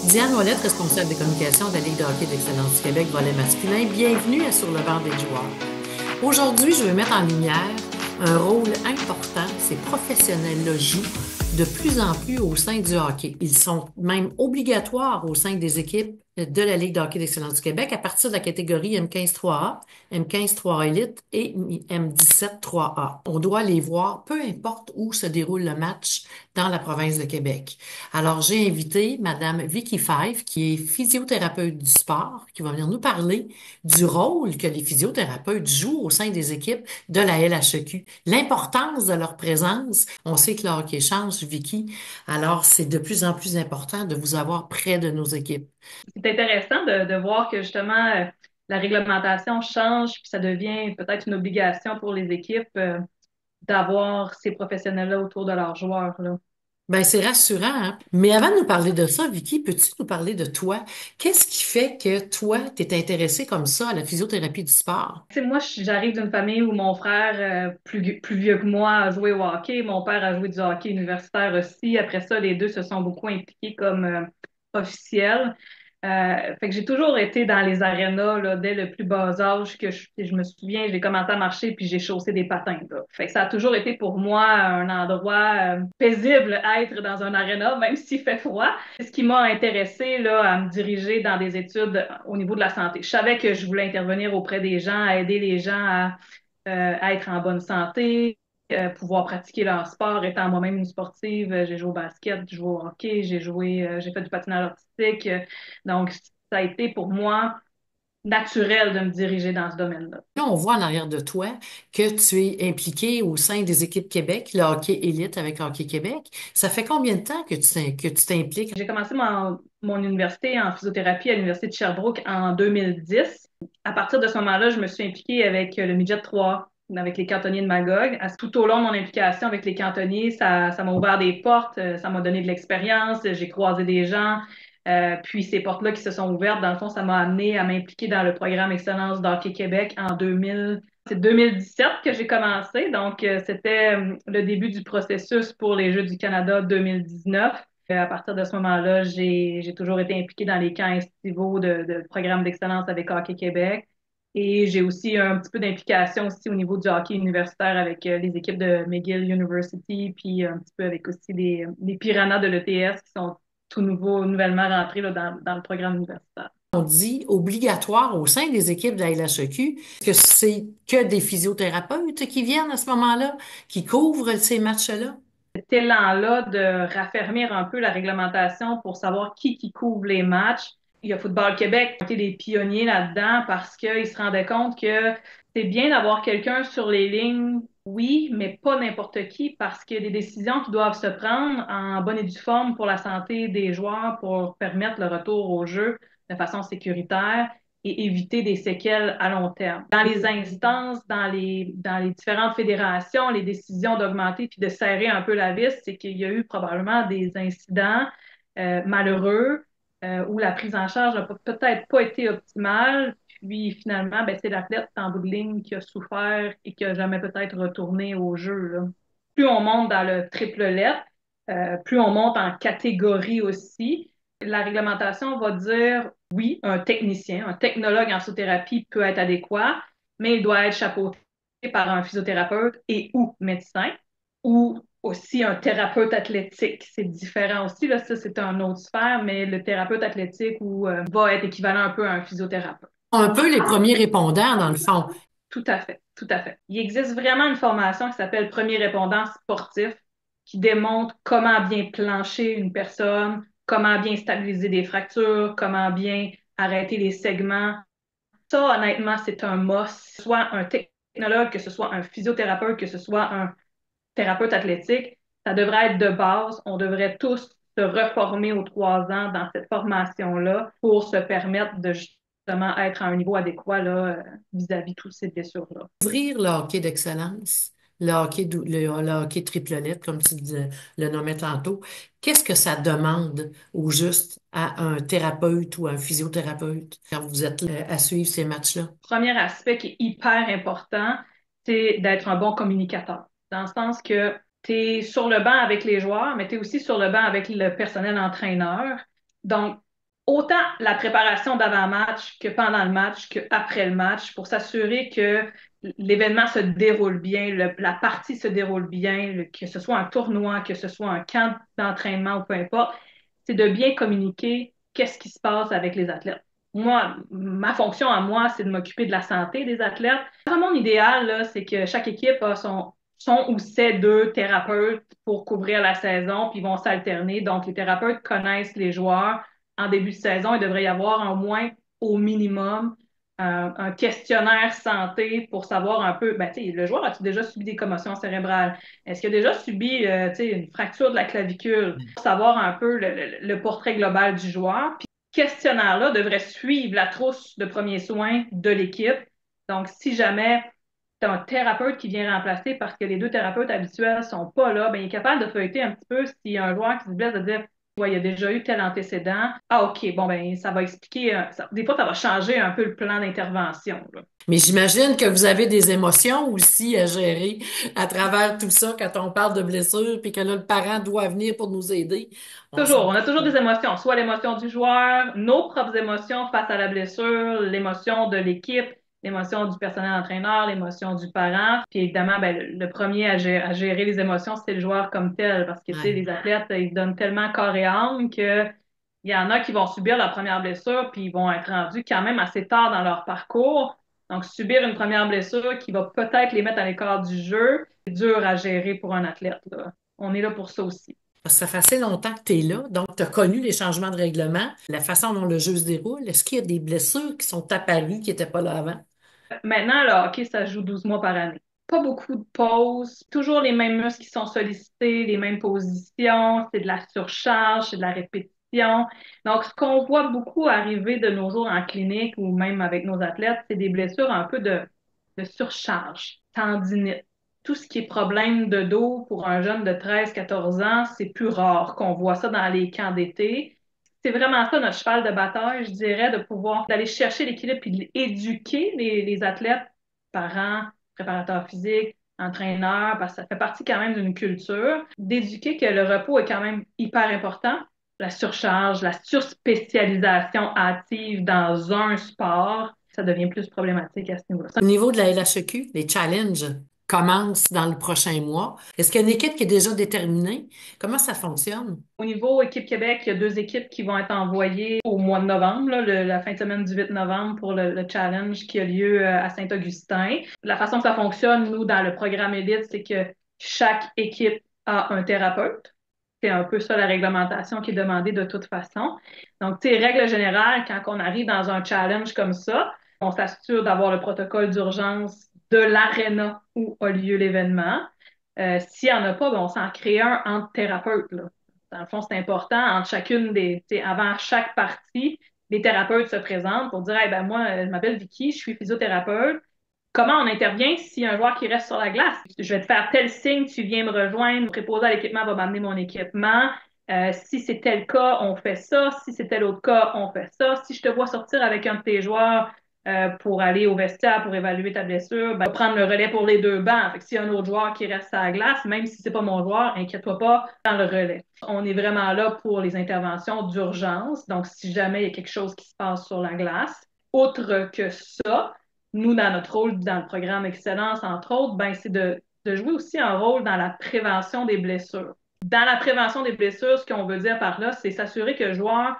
Diane Ouellette, responsable des communications de la Ligue de hockey d'excellence du Québec, volet masculin. Bienvenue à Sur le banc des joueurs. Aujourd'hui, je veux mettre en lumière un rôle important. Ces professionnels-là jouent de plus en plus au sein du hockey. Ils sont même obligatoires au sein des équipes de la Ligue de hockey d'excellence du Québec à partir de la catégorie M15-3A, M15-3A Elite et M17-3A. On doit les voir, peu importe où se déroule le match dans la province de Québec. Alors, j'ai invité Madame Vicky Fife, qui est physiothérapeute du sport, qui va venir nous parler du rôle que les physiothérapeutes jouent au sein des équipes de la LHEQ, l'importance de leur présence. On sait que le hockey change, Vicky, alors c'est de plus en plus important de vous avoir près de nos équipes. C'est intéressant de voir que justement la réglementation change, puis ça devient peut-être une obligation pour les équipes d'avoir ces professionnels-là autour de leurs joueurs, là. Ben, c'est rassurant, hein? Mais avant de nous parler de ça, Vicky, peux-tu nous parler de toi? Qu'est-ce qui fait que toi, t'es intéressée comme ça à la physiothérapie du sport? Tu sais, moi, j'arrive d'une famille où mon frère, plus vieux que moi, a joué au hockey. Mon père a joué du hockey universitaire aussi. Après ça, les deux se sont beaucoup impliqués comme officiels. Fait que j'ai toujours été dans les arénas là, dès le plus bas âge que je me souviens, j'ai commencé à marcher puis j'ai chaussé des patins, là. Fait que ça a toujours été pour moi un endroit paisible à être dans un aréna, même s'il fait froid. C'est ce qui m'a intéressée là, à me diriger dans des études au niveau de la santé. Je savais que je voulais intervenir auprès des gens, à aider les gens à être en bonne santé, pouvoir pratiquer leur sport. Étant moi-même une sportive, j'ai joué au basket, j'ai joué au hockey, j'ai fait du patinage artistique. Donc, ça a été pour moi naturel de me diriger dans ce domaine-là. Là, on voit en arrière de toi que tu es impliqué au sein des équipes Québec, le hockey élite avec Hockey Québec. Ça fait combien de temps que que tu t'impliques? J'ai commencé mon université en physiothérapie à l'Université de Sherbrooke en 2010. À partir de ce moment-là, je me suis impliquée avec le Midget 3, avec les cantonniers de Magog. Tout au long de mon implication avec les cantonniers, ça m'a ouvert des portes, ça m'a donné de l'expérience, j'ai croisé des gens. Puis ces portes-là qui se sont ouvertes, dans le fond, ça m'a amené à m'impliquer dans le programme Excellence d'Hockey Québec en 2000. C'est 2017 que j'ai commencé, donc c'était le début du processus pour les Jeux du Canada 2019. À partir de ce moment-là, j'ai toujours été impliquée dans les camps estivaux de programmes d'excellence avec Hockey Québec. Et j'ai aussi un petit peu d'implication aussi au niveau du hockey universitaire avec les équipes de McGill University, puis un petit peu avec aussi les Piranhas de l'ETS qui sont tout nouvellement rentrés là, dans le programme universitaire. On dit obligatoire au sein des équipes de la LHEQ que c'est que des physiothérapeutes qui viennent à ce moment-là, qui couvrent ces matchs-là. Cet élan-là de raffermir un peu la réglementation pour savoir qui couvre les matchs. Il y a Football Québec qui a été des pionniers là-dedans parce qu'ils se rendaient compte que c'est bien d'avoir quelqu'un sur les lignes, oui, mais pas n'importe qui parce qu'il y a des décisions qui doivent se prendre en bonne et due forme pour la santé des joueurs pour permettre le retour au jeu de façon sécuritaire et éviter des séquelles à long terme. Dans les instances, dans les différentes fédérations, les décisions d'augmenter puis de serrer un peu la vis, c'est qu'il y a eu probablement des incidents malheureux où la prise en charge n'a peut-être pas été optimale. Puis finalement, ben, c'est l'athlète en bout de ligne qui a souffert et qui a jamais peut-être retourné au jeu, là. Plus on monte dans le triple lettre, plus on monte en catégorie aussi. La réglementation va dire oui, un technicien, un technologue en physiothérapie peut être adéquat, mais il doit être chapeauté par un physiothérapeute et ou médecin, ou aussi un thérapeute athlétique. C'est différent aussi, là, ça c'est un autre sphère, mais le thérapeute athlétique va être équivalent un peu à un physiothérapeute. Un peu les premiers répondants, dans le fond. Tout à fait, tout à fait. Il existe vraiment une formation qui s'appelle Premier répondant sportif qui démontre comment bien plancher une personne, comment bien stabiliser des fractures, comment bien arrêter les segments. Ça, honnêtement, c'est un must. Que ce soit un technologue, que ce soit un physiothérapeute, que ce soit un thérapeute athlétique, ça devrait être de base. On devrait tous se reformer aux 3 ans dans cette formation-là pour se permettre de justement être à un niveau adéquat là, vis-à-vis de toutes ces blessures-là. Ouvrir le hockey d'excellence, le hockey, le hockey triple lettre, comme le nommais tantôt, qu'est-ce que ça demande au juste à un thérapeute ou un physiothérapeute quand vous êtes à suivre ces matchs-là? Premier aspect qui est hyper important, c'est d'être un bon communicateur. Dans le sens que tu es sur le banc avec les joueurs, mais tu es aussi sur le banc avec le personnel entraîneur. Donc, autant la préparation d'avant-match que pendant le match, que après le match, pour s'assurer que l'événement se déroule bien, la partie se déroule bien, que ce soit un tournoi, que ce soit un camp d'entraînement ou peu importe, c'est de bien communiquer qu'est-ce qui se passe avec les athlètes. Moi, ma fonction à moi, c'est de m'occuper de la santé des athlètes. Dans mon idéal, là, c'est que chaque équipe a son ou ses deux thérapeutes pour couvrir la saison, puis ils vont s'alterner. Donc, les thérapeutes connaissent les joueurs. En début de saison, il devrait y avoir au moins, au minimum, un questionnaire santé pour savoir un peu, ben, tu sais, le joueur a-t-il déjà subi des commotions cérébrales? Est-ce qu'il a déjà subi, tu sais, une fracture de la clavicule? Pour savoir un peu le portrait global du joueur. Puis, ce questionnaire-là devrait suivre la trousse de premiers soins de l'équipe. Donc, si jamais tu as un thérapeute qui vient remplacer parce que les deux thérapeutes habituels sont pas là, ben, il est capable de feuilleter un petit peu s'il y a un joueur qui se blesse, de dire ouais, il y a déjà eu tel antécédent. Ah, OK, bon, ben, ça va expliquer, des fois, ça va changer un peu le plan d'intervention, là. Mais j'imagine que vous avez des émotions aussi à gérer à travers tout ça quand on parle de blessures, puis que là, le parent doit venir pour nous aider. On Toujours, on s'entend. a toujours des émotions, soit l'émotion du joueur, nos propres émotions face à la blessure, l'émotion de l'équipe, l'émotion du personnel entraîneur, l'émotion du parent. Puis évidemment, ben, le premier à gérer les émotions, c'est le joueur comme tel, parce que tu sais, Ouais. les athlètes, ils donnent tellement corps et âme que il y en a qui vont subir leur première blessure, puis ils vont être rendus quand même assez tard dans leur parcours. Donc, subir une première blessure qui va peut-être les mettre à l'écart du jeu, c'est dur à gérer pour un athlète, là. On est là pour ça aussi. Ça fait assez longtemps que tu es là, donc tu as connu les changements de règlement, la façon dont le jeu se déroule. Est-ce qu'il y a des blessures qui sont apparues qui n'étaient pas là avant? Maintenant, le hockey, ça se joue 12 mois par année. Pas beaucoup de pauses, toujours les mêmes muscles qui sont sollicités, les mêmes positions, c'est de la surcharge, c'est de la répétition. Donc, ce qu'on voit beaucoup arriver de nos jours en clinique ou même avec nos athlètes, c'est des blessures un peu de surcharge, tendinite. Tout ce qui est problème de dos pour un jeune de 13-14 ans, c'est plus rare qu'on voit ça dans les camps d'été. C'est vraiment ça notre cheval de bataille, je dirais, de pouvoir d'aller chercher l'équilibre puis d'éduquer les athlètes, parents, préparateurs physiques, entraîneurs, parce que ça fait partie quand même d'une culture, d'éduquer que le repos est quand même hyper important. La surcharge, la surspécialisation hâtive dans un sport, ça devient plus problématique à ce niveau-là. Au niveau de la LHEQ, les challenges commencent dans le prochain mois. Est-ce qu'il y a une équipe qui est déjà déterminée? Comment ça fonctionne? Au niveau équipe Québec, il y a deux équipes qui vont être envoyées au mois de novembre, là, la fin de semaine du 8 novembre pour le challenge qui a lieu à Saint-Augustin. La façon que ça fonctionne, nous, dans le programme Élite, c'est que chaque équipe a un thérapeute. C'est un peu ça la réglementation qui est demandée de toute façon. Donc, tu sais, règle générale, quand on arrive dans un challenge comme ça, on s'assure d'avoir le protocole d'urgence de l'aréna où a lieu l'événement. S'il n'y en a pas, ben, on s'en crée un entre thérapeutes, là. Dans le fond, c'est important, entre chacune des, tu sais, avant chaque partie, les thérapeutes se présentent pour dire, hey, ben moi, je m'appelle Vicky, je suis physiothérapeute. Comment on intervient si un joueur qui reste sur la glace? Je vais te faire tel signe, tu viens me rejoindre, mon préposé à l'équipement va m'amener mon équipement. Si c'est tel cas, on fait ça. Si c'est tel autre cas, on fait ça. Si je te vois sortir avec un de tes joueurs pour aller au vestiaire pour évaluer ta blessure, ben, prendre le relais pour les deux bancs. Fait que s'il y a un autre joueur qui reste à la glace, même si c'est pas mon joueur, inquiète-toi pas, dans le relais. On est vraiment là pour les interventions d'urgence. Donc, si jamais il y a quelque chose qui se passe sur la glace, outre que ça, nous, dans notre rôle dans le programme Excellence, entre autres, ben, c'est de jouer aussi un rôle dans la prévention des blessures. Dans la prévention des blessures, ce qu'on veut dire par là, c'est s'assurer que le joueur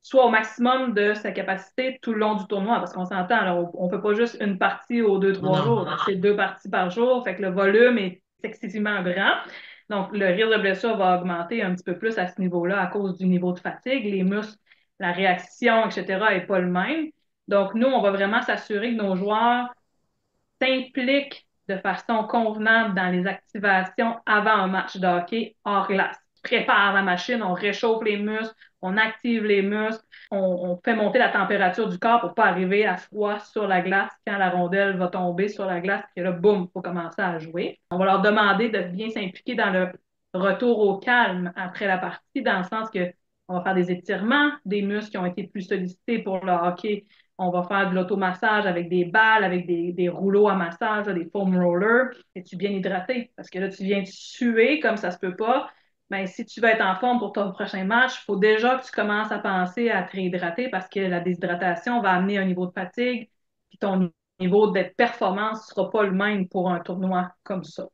soit au maximum de sa capacité tout le long du tournoi, parce qu'on s'entend, alors on peut pas juste une partie aux deux, Non, trois non. jours, c'est deux parties par jour, fait que le volume est excessivement grand. Donc, le risque de blessure va augmenter un petit peu plus à ce niveau-là à cause du niveau de fatigue. Les muscles, la réaction, etc., est pas le même. Donc, nous, on va vraiment s'assurer que nos joueurs s'impliquent de façon convenante dans les activations avant un match de hockey hors glace. On prépare la machine, on réchauffe les muscles, on active les muscles, on fait monter la température du corps pour pas arriver à froid sur la glace quand la rondelle va tomber sur la glace, et là, boum, il faut commencer à jouer. On va leur demander de bien s'impliquer dans le retour au calme après la partie, dans le sens que on va faire des étirements des muscles qui ont été plus sollicités pour le hockey. On va faire de l'automassage avec des balles, avec des rouleaux à massage, là, des foam rollers. Es-tu bien hydraté? Parce que là, tu viens de suer comme ça se peut pas. ben, si tu veux être en forme pour ton prochain match, il faut déjà que tu commences à penser à te réhydrater parce que la déshydratation va amener un niveau de fatigue, puis ton niveau de performance ne sera pas le même pour un tournoi comme ça.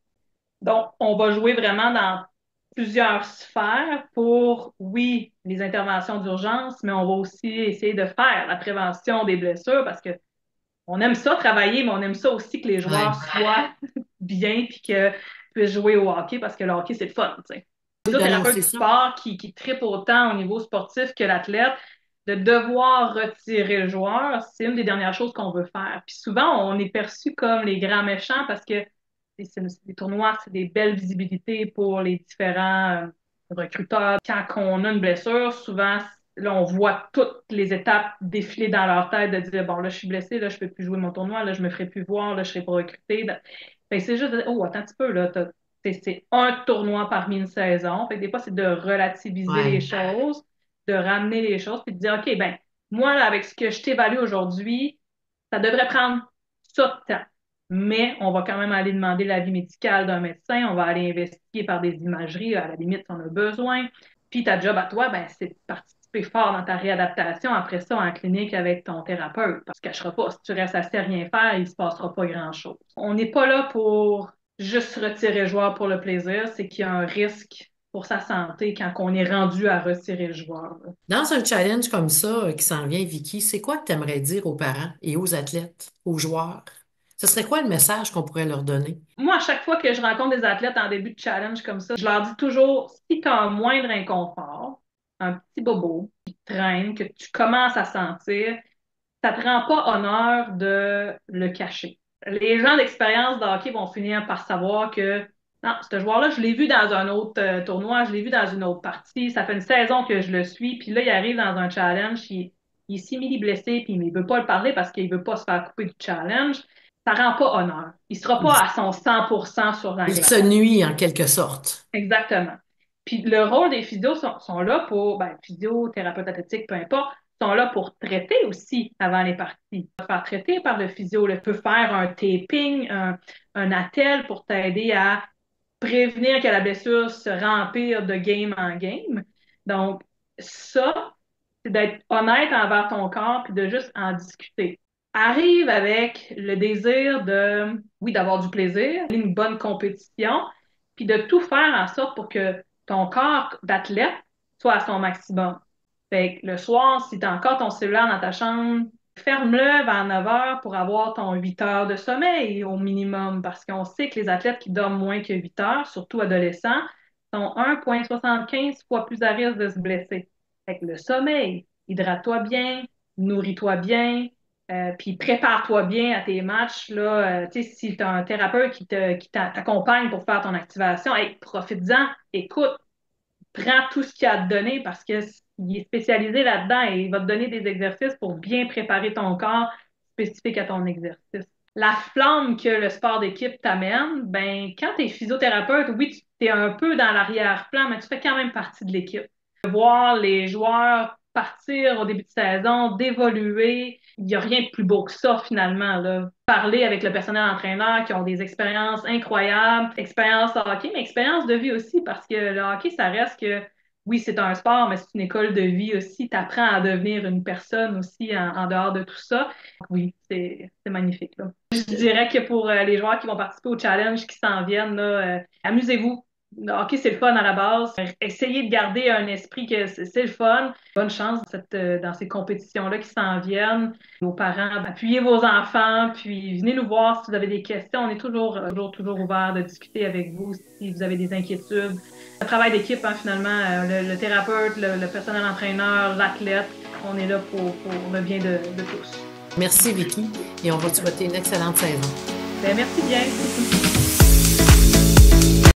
Donc, on va jouer vraiment dans plusieurs sphères pour, oui, les interventions d'urgence, mais on va aussi essayer de faire la prévention des blessures parce que on aime ça travailler, mais on aime ça aussi que les joueurs Ouais. soient bien puis que puissent jouer au hockey parce que le hockey, c'est le fun, tu sais. Oui, Les ben non, thérapeutes c'est du ça. sport qui trippent autant au niveau sportif que l'athlète, de devoir retirer le joueur, c'est une des dernières choses qu'on veut faire. Puis souvent, on est perçu comme les grands méchants parce que les tournois, c'est des belles visibilités pour les différents recruteurs. Quand on a une blessure, souvent, là, on voit toutes les étapes défiler dans leur tête de dire, bon, là, je suis blessé, là, je peux plus jouer mon tournoi, là, je me ferai plus voir, là, je serai pas recruté. Fait que c'est juste de dire, oh, attends un petit peu, là, c'est un tournoi parmi une saison. Fait que des fois, c'est de relativiser les Ouais. choses, de ramener les choses, puis de dire, OK, ben, moi, là, avec ce que je t'évalue aujourd'hui, ça devrait prendre ça de temps. Mais on va quand même aller demander l'avis médical d'un médecin, on va aller investiguer par des imageries, à la limite, si on a besoin. Puis ta job à toi, ben, c'est de participer fort dans ta réadaptation après ça en clinique avec ton thérapeute. Parce que ne cachera pas, si tu restes assis à rien faire, il ne se passera pas grand-chose. On n'est pas là pour juste retirer le joueur pour le plaisir, c'est qu'il y a un risque pour sa santé quand on est rendu à retirer le joueur, là. Dans un challenge comme ça qui s'en vient, Vicky, c'est quoi que tu aimerais dire aux parents et aux athlètes, aux joueurs? Ce serait quoi le message qu'on pourrait leur donner? Moi, à chaque fois que je rencontre des athlètes en début de challenge comme ça, je leur dis toujours, si tu as un moindre inconfort, un petit bobo qui te traîne, que tu commences à sentir, ça te rend pas honneur de le cacher. Les gens d'expérience de hockey vont finir par savoir que non, ce joueur-là, je l'ai vu dans un autre tournoi, je l'ai vu dans une autre partie, ça fait une saison que je le suis, puis là, il arrive dans un challenge, il est simili-blessé, puis il ne veut pas le parler parce qu'il veut pas se faire couper du challenge. Ça rend pas honneur. Il sera Il, pas à son 100% sur la il se glace. nuit en quelque sorte. Exactement. Puis le rôle des physios sont là pour, ben, physio, thérapeute athlétique, peu importe, sont là pour traiter aussi avant les parties. Faire traiter par le physio, le peut faire un taping, un attel pour t'aider à prévenir que la blessure se rempire de game en game. Donc, ça, c'est d'être honnête envers ton corps puis de juste en discuter. Arrive avec le désir de, oui, d'avoir du plaisir, une bonne compétition, puis de tout faire en sorte pour que ton corps d'athlète soit à son maximum. Fait que le soir, si tu as encore ton cellulaire dans ta chambre, ferme-le vers 9 heures pour avoir ton 8 heures de sommeil au minimum, parce qu'on sait que les athlètes qui dorment moins que 8 heures, surtout adolescents, sont 1,75 fois plus à risque de se blesser. Fait que le sommeil, hydrate-toi bien, nourris-toi bien, puis prépare-toi bien à tes matchs. Là, tu sais, si tu as un thérapeute qui t'accompagne pour faire ton activation, hey, profite-en, écoute, prends tout ce qu'il a à te donner parce qu'il est spécialisé là-dedans et il va te donner des exercices pour bien préparer ton corps spécifique à ton exercice. La flamme que le sport d'équipe t'amène, ben, quand tu es physiothérapeute, oui, tu es un peu dans l'arrière-plan, mais tu fais quand même partie de l'équipe. Voir les joueurs partir au début de saison, d'évoluer, il n'y a rien de plus beau que ça finalement, là. Parler avec le personnel entraîneur qui ont des expériences incroyables, expérience hockey, mais expérience de vie aussi, parce que le hockey, ça reste que, oui, c'est un sport, mais c'est une école de vie aussi. Tu apprends à devenir une personne aussi en dehors de tout ça. Oui, c'est magnifique, là. Je dirais que pour les joueurs qui vont participer au challenge qui s'en viennent, là, amusez-vous. Le hockey, c'est le fun à la base. Essayez de garder un esprit que c'est le fun. Bonne chance dans ces compétitions-là qui s'en viennent. Aux parents, appuyez vos enfants, puis venez nous voir si vous avez des questions. On est toujours ouvert de discuter avec vous si vous avez des inquiétudes. Le travail d'équipe, hein, finalement, le thérapeute, le personnel entraîneur, l'athlète, on est là pour le bien de tous. Merci, Vicky, et on va te souhaiter une excellente saison. Ben, merci bien.